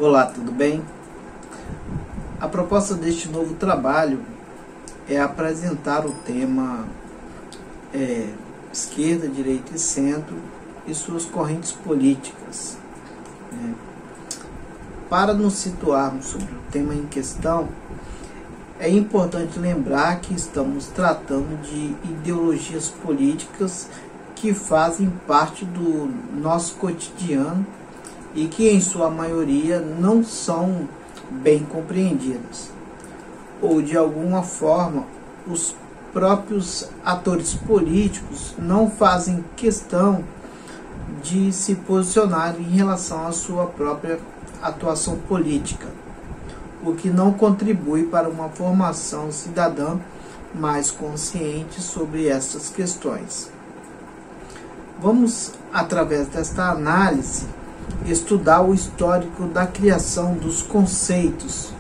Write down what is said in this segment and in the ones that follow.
Olá, tudo bem? A proposta deste novo trabalho é apresentar o tema esquerda, direita e centro e suas correntes políticas. Para nos situarmos sobre o tema em questão, é importante lembrar que estamos tratando de ideologias políticas que fazem parte do nosso cotidiano e que, em sua maioria, não são bem compreendidas. Ou, de alguma forma, os próprios atores políticos não fazem questão de se posicionar em relação à sua própria atuação política, o que não contribui para uma formação cidadã mais consciente sobre essas questões. Vamos, através desta análise, estudar o histórico da criação dos conceitos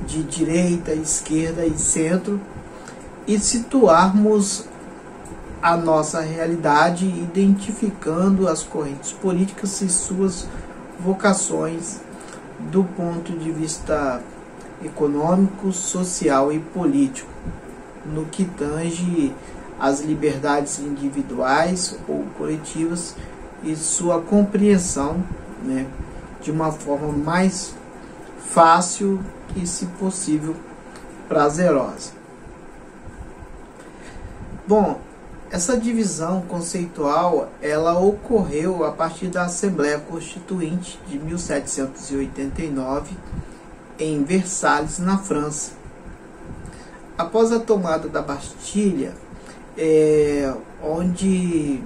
de direita, esquerda e centro e situarmos a nossa realidade identificando as correntes políticas e suas vocações do ponto de vista econômico, social e político, no que tange às liberdades individuais ou coletivas e sua compreensão, de uma forma mais fácil e, se possível, prazerosa. Bom, essa divisão conceitual ela ocorreu a partir da Assembleia Constituinte de 1789 em Versalhes, na França. Após a tomada da Bastilha, onde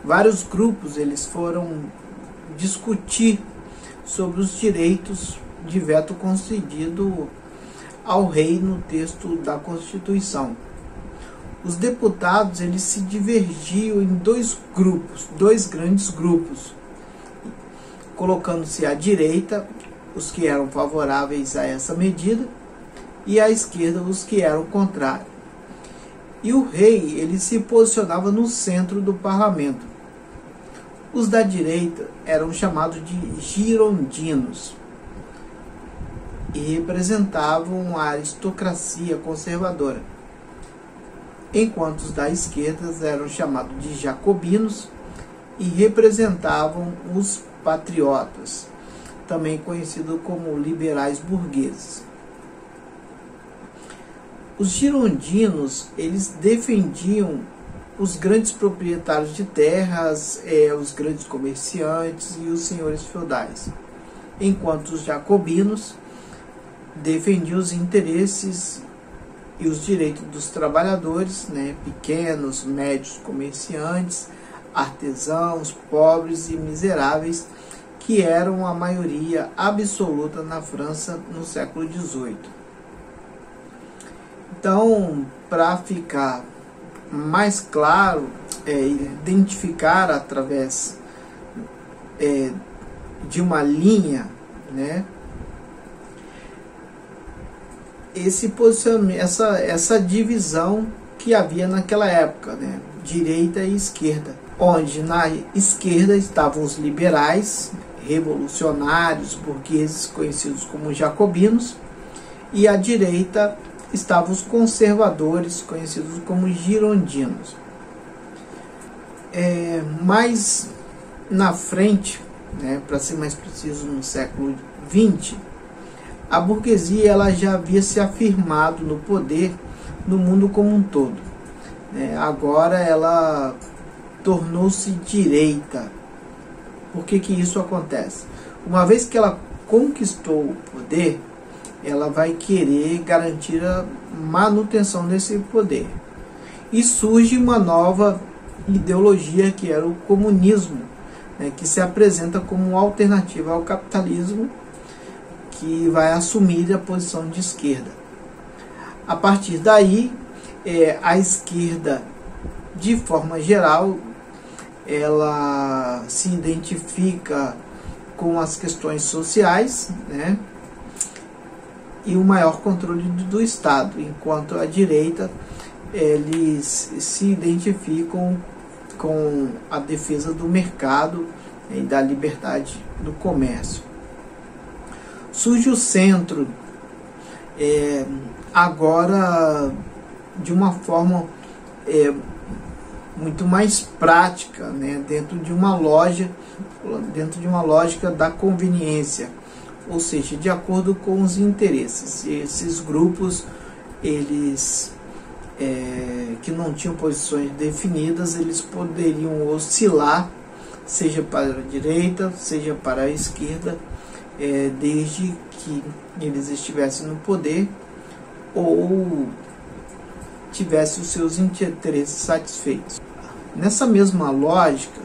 vários grupos eles foram discutir sobre os direitos de veto concedido ao rei no texto da Constituição. Os deputados eles se divergiam em dois grandes grupos, colocando-se à direita os que eram favoráveis a essa medida e à esquerda os que eram contrários. E o rei ele se posicionava no centro do parlamento. Os da direita eram chamados de girondinos e representavam a aristocracia conservadora, enquanto os da esquerda eram chamados de jacobinos e representavam os patriotas, também conhecidos como liberais burgueses. Os girondinos eles defendiam os grandes proprietários de terras, os grandes comerciantes e os senhores feudais, enquanto os jacobinos defendiam os interesses e os direitos dos trabalhadores, pequenos, médios comerciantes, artesãos, pobres e miseráveis, que eram a maioria absoluta na França no século XVIII. Então, para ficar mais claro, identificar através de uma linha, esse posicionamento, essa divisão que havia naquela época, direita e esquerda, onde na esquerda estavam os liberais, revolucionários, burgueses, conhecidos como jacobinos, e à direita estavam os conservadores, conhecidos como girondinos. Mais na frente, para ser mais preciso, no século XX, a burguesia ela já havia se afirmado no poder no mundo como um todo. Agora ela tornou-se direita. Por que isso acontece? Uma vez que ela conquistou o poder, ela vai querer garantir a manutenção desse poder. E surge uma nova ideologia que era o comunismo, que se apresenta como alternativa ao capitalismo, que vai assumir a posição de esquerda. A partir daí, a esquerda, de forma geral, ela se identifica com as questões sociais, e o maior controle do Estado, enquanto a direita eles se identificam com a defesa do mercado e da liberdade do comércio. Surge o centro, agora de uma forma muito mais prática, né, dentro de uma lógica da conveniência, ou seja, de acordo com os interesses. E esses grupos, eles que não tinham posições definidas, eles poderiam oscilar, seja para a direita, seja para a esquerda, desde que eles estivessem no poder ou tivessem os seus interesses satisfeitos. Nessa mesma lógica,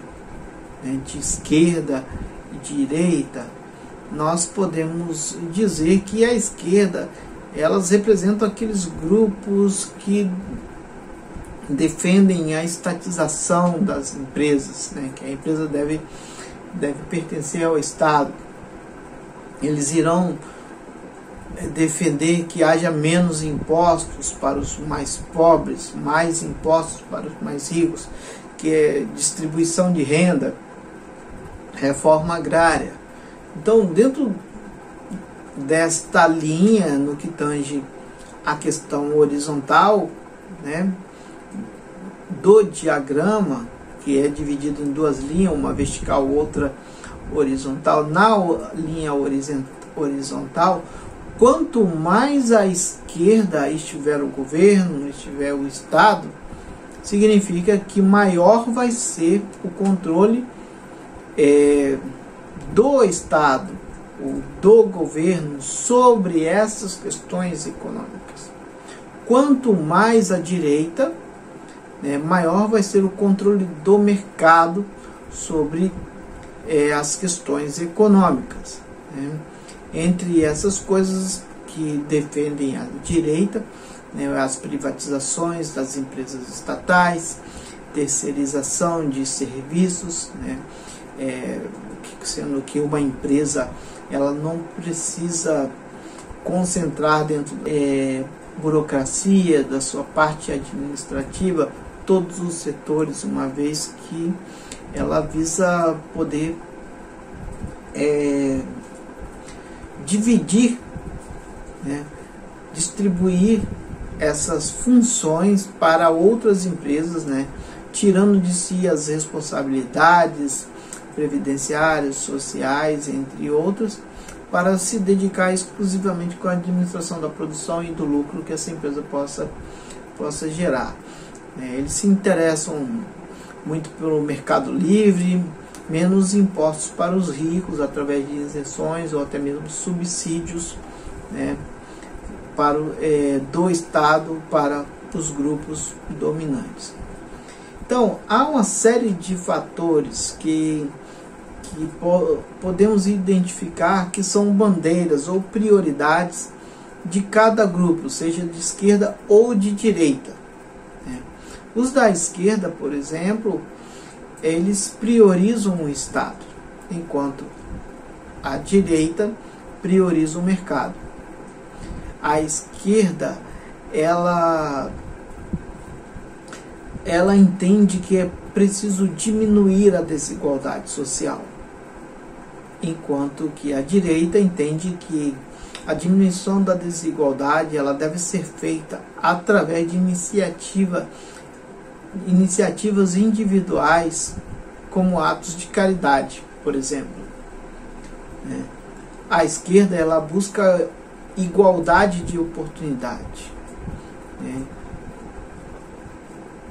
né, de esquerda e direita, nós podemos dizer que a esquerda, elas representam aqueles grupos que defendem a estatização das empresas, né, que a empresa deve pertencer ao Estado. Eles irão defender que haja menos impostos para os mais pobres, mais impostos para os mais ricos, que é distribuição de renda, reforma agrária. Então, dentro desta linha, no que tange a questão horizontal, né, do diagrama, que é dividido em duas linhas, uma vertical, outra horizontal, na linha horizontal, quanto mais à esquerda estiver o governo, estiver o Estado, significa que maior vai ser o controle do Estado, ou do governo, sobre essas questões econômicas. Quanto mais à direita, né, maior vai ser o controle do mercado sobre as questões econômicas, né? Entre essas coisas que defendem a direita, né, as privatizações das empresas estatais, terceirização de serviços, né, sendo que uma empresa, ela não precisa concentrar dentro burocracia, da sua parte administrativa, todos os setores, uma vez que ela visa poder dividir, né, distribuir essas funções para outras empresas, né, tirando de si as responsabilidades previdenciárias, sociais, entre outras, para se dedicar exclusivamente com a administração da produção e do lucro que essa empresa possa gerar. Eles se interessam muito pelo mercado livre, menos impostos para os ricos através de isenções ou até mesmo subsídios, né, do Estado para os grupos dominantes. Então, há uma série de fatores que podemos identificar que são bandeiras ou prioridades de cada grupo, seja de esquerda ou de direita, né? Os da esquerda, por exemplo, eles priorizam o Estado, enquanto a direita prioriza o mercado. A esquerda, ela entende que é preciso diminuir a desigualdade social, enquanto que a direita entende que a diminuição da desigualdade, ela deve ser feita através de iniciativas individuais, como atos de caridade, por exemplo. A esquerda, ela busca igualdade de oportunidade, né?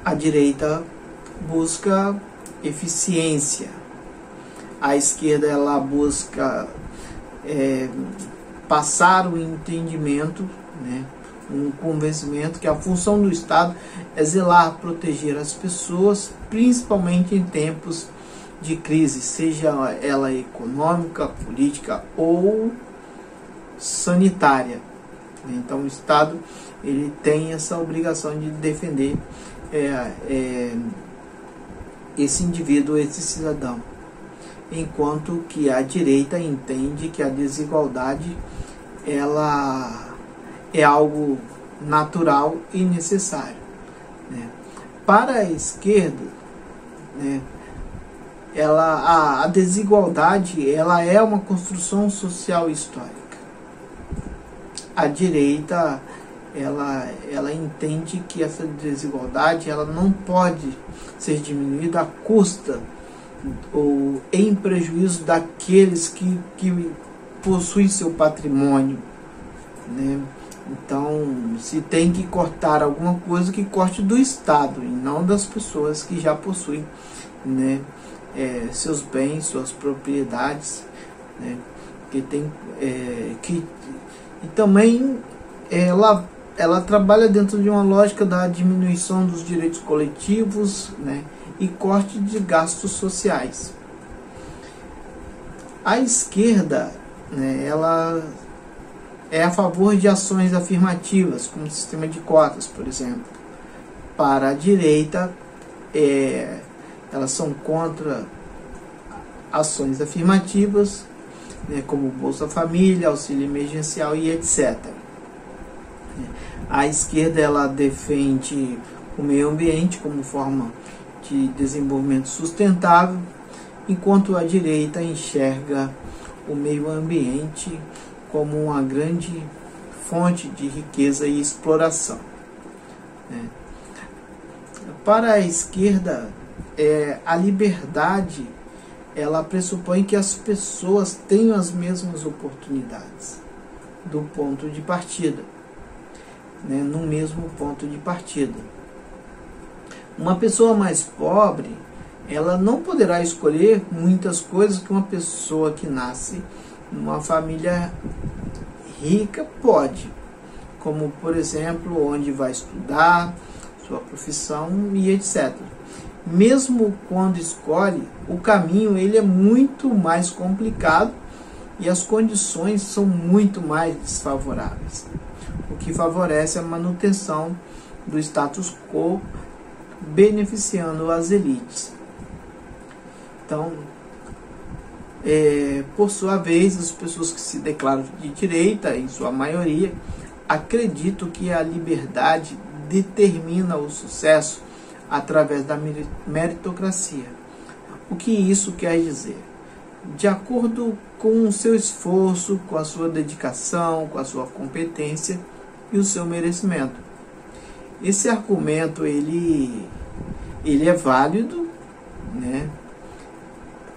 A direita busca eficiência. A esquerda, ela busca passar o entendimento, né, um convencimento que a função do Estado é zelar, proteger as pessoas, principalmente em tempos de crise, seja ela econômica, política ou sanitária. Então o Estado, ele tem essa obrigação de defender esse indivíduo, esse cidadão, enquanto que a direita entende que a desigualdade, ela é algo natural e necessário, né? Para a esquerda, né, a desigualdade, ela é uma construção social histórica, a direita ela entende que essa desigualdade ela não pode ser diminuída à custa ou em prejuízo daqueles que possuem seu patrimônio, né? Então, se tem que cortar alguma coisa, que corte do Estado e não das pessoas que já possuem, né, seus bens, suas propriedades, né, que tem, e também ela trabalha dentro de uma lógica da diminuição dos direitos coletivos, né, e corte de gastos sociais. A esquerda, né, ela é a favor de ações afirmativas, como o sistema de cotas, por exemplo. Para a direita, elas são contra ações afirmativas, né, como Bolsa Família, auxílio emergencial e etc. A esquerda ela defende o meio ambiente como forma de desenvolvimento sustentável, enquanto a direita enxerga o meio ambiente como uma grande fonte de riqueza e exploração, né? Para a esquerda, a liberdade ela pressupõe que as pessoas tenham as mesmas oportunidades do ponto de partida, né? No mesmo ponto de partida. Uma pessoa mais pobre, ela não poderá escolher muitas coisas que uma pessoa que nasce numa família rica pode, como por exemplo onde vai estudar, sua profissão e etc. Mesmo quando escolhe, o caminho ele é muito mais complicado e as condições são muito mais desfavoráveis, o que favorece a manutenção do status quo, beneficiando as elites. Então, por sua vez, as pessoas que se declaram de direita, em sua maioria, acreditam que a liberdade determina o sucesso através da meritocracia. O que isso quer dizer? De acordo com o seu esforço, com a sua dedicação, com a sua competência e o seu merecimento. Esse argumento ele é válido, né?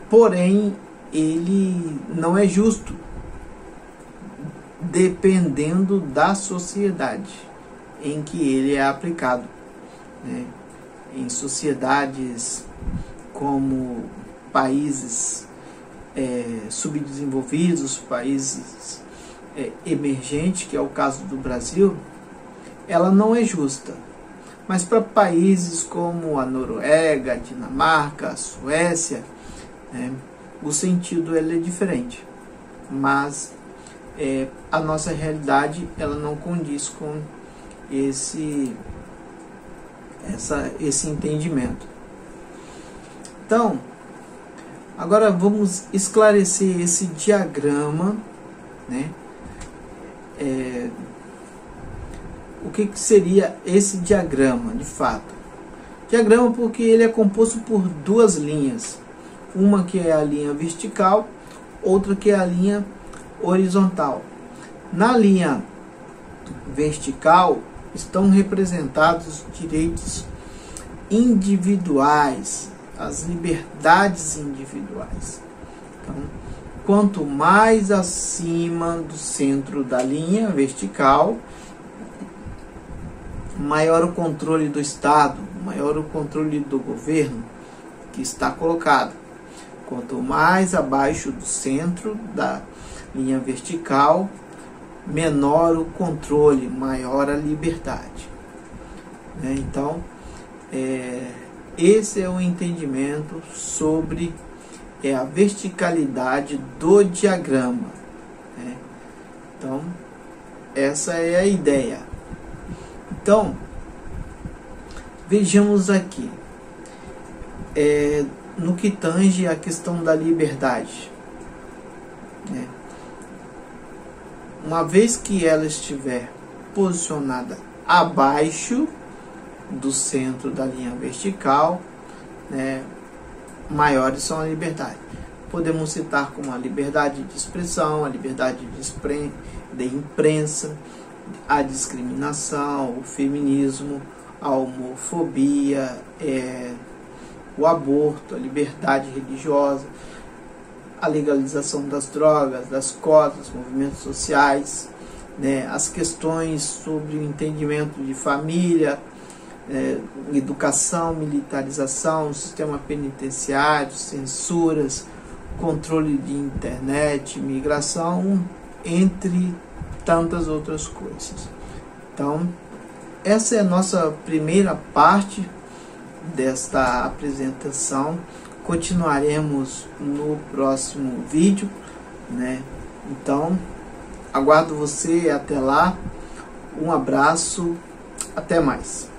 Porém, ele não é justo, dependendo da sociedade em que ele é aplicado, né? Em sociedades como países subdesenvolvidos, países emergentes, que é o caso do Brasil, ela não é justa. Mas para países como a Noruega, a Dinamarca, a Suécia, o sentido ele é diferente. Mas a nossa realidade ela não condiz com esse entendimento. Então, agora vamos esclarecer esse diagrama, né? O que seria esse diagrama, de fato? Diagrama porque ele é composto por duas linhas. Uma que é a linha vertical, outra que é a linha horizontal. Na linha vertical estão representados os direitos individuais, as liberdades individuais. Então, quanto mais acima do centro da linha vertical, maior o controle do Estado, maior o controle do governo que está colocado. Quanto mais abaixo do centro da linha vertical, menor o controle, maior a liberdade. Então, esse é o entendimento sobre a verticalidade do diagrama. Então, essa é a ideia. Então, vejamos aqui, no que tange a questão da liberdade. Uma vez que ela estiver posicionada abaixo do centro da linha vertical, maiores são a liberdade. podemos citar como a liberdade de expressão, a liberdade de imprensa, a discriminação, o feminismo, a homofobia, o aborto, a liberdade religiosa, a legalização das drogas, das cotas, movimentos sociais, né, as questões sobre o entendimento de família, educação, militarização, sistema penitenciário, censuras, controle de internet, migração, entre tantas outras coisas. Então, essa é a nossa primeira parte desta apresentação. Continuaremos no próximo vídeo, né? Então, aguardo você até lá. Um abraço, até mais.